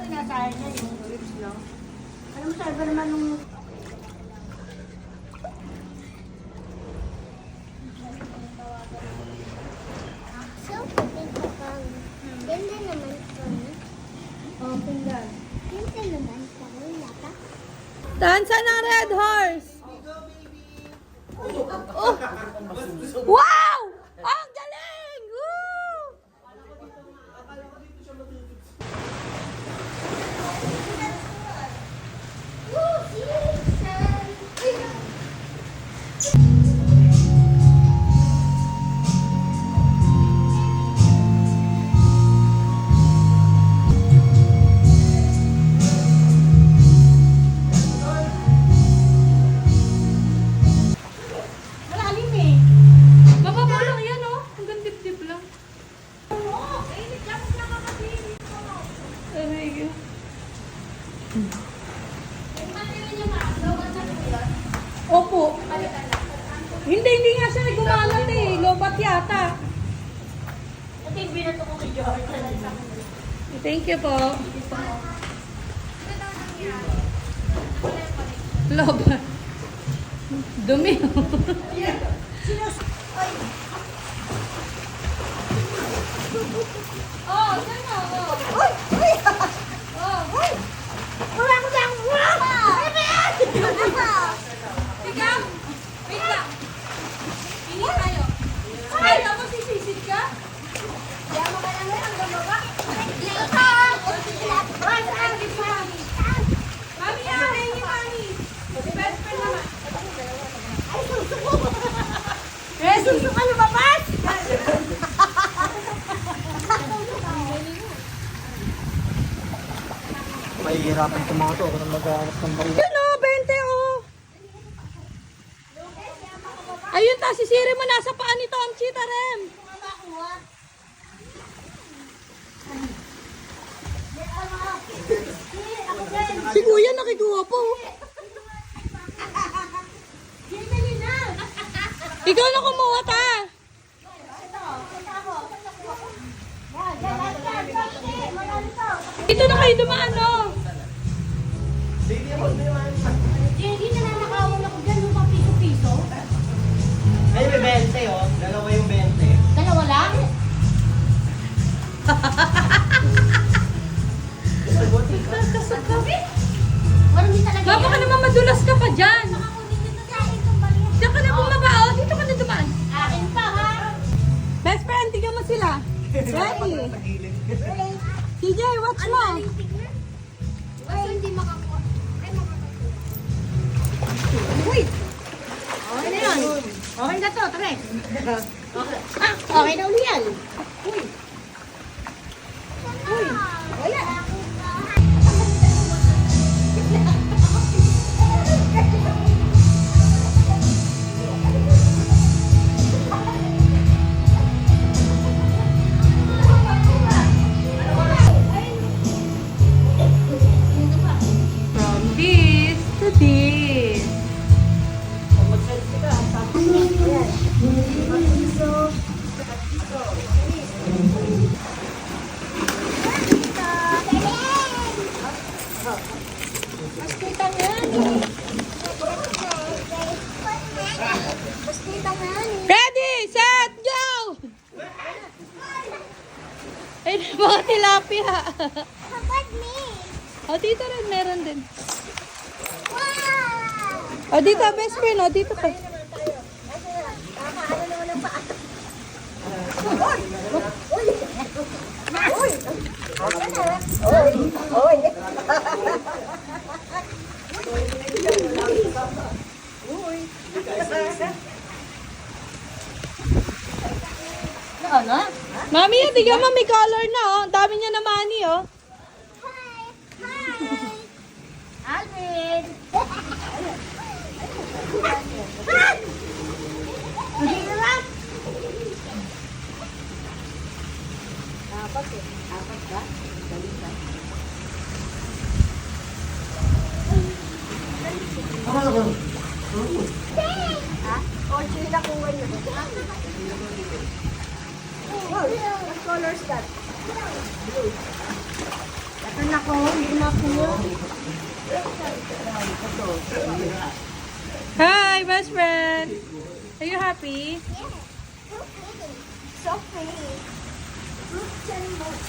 sinasahin niya yung lips, no? Alam mo, sabi naman nung... So, pagkita pang. Ganda naman po. Oh, tingnan. Ganda naman po. Wala ka? Dansa ng Red Horse! Oh. Wow! Ang galing! Woo! Malalim eh. Mababa lang yan, oh. Hanggang dip-dip lang. Oo, init lang ang nakakatinig ko. Aray ko. Yung material niya maagawan sa kuya. Opo. Hindi nga siya gumanat eh. Lobat yata. Ito yung binato ko kay Jordan. Thank you po. Lobat. Dumi. Oh, saan na? Oh. Wala ko lang! Wala! Ano ba yan? Ikaw? Wait lang. Pili tayo. Ay, tapos sisisid ka? Diyan mo ka lang ang gumaba. Mami, hingi mami. Si best friend naman. Ay, susuko! Eh, susuko lumabas! Mahihirapan tumato ako nang mag-aarap ng baril. Yun o, 20 o. Ayun ta, sisiri mo nasa paa nito ang cheetah rem. Si kuya nakikuha po. Ikaw na kumuha ta. Dito na kayo dumaan no. Hindi na nanakawan ako dyan yung mga piso-piso. Ay, may 20 oh. Dalawa yung 20. Dalawa lang? Walang di talaga Baka ka naman madulas ka pa dyan. Diyan ka na bumaba o. Dito ka na dumaan. Akin pa ha? Best friend, tignan mo sila. Ready? TJ, watch mo. Ay, hindi makakuha. Ay, makakuha. Uy! Okay na yun. Okay na to, tre. Okay na uli yan. Uy! Uy! Wala. From this to this. Mas kita nga ni. Mas kita nga ni. Ready, set, go! Ay, mga tilapia. Kapag ni. O, dito rin, meron din. Wow! O, dito, best friend, o, dito ka. Kakaano naman ang paa. Ano? Mami, tignan mo, may color na, oh. Ang dami niya na money, oh. Hi! Hi! Alvin! Hindi naman! Apat eh. Apat ba? Dali ka. O, sila kuha niyo. What color is that? Ito na ko, hindi na ako. Hi, best friend. Are you happy? So pretty. Roots and roots.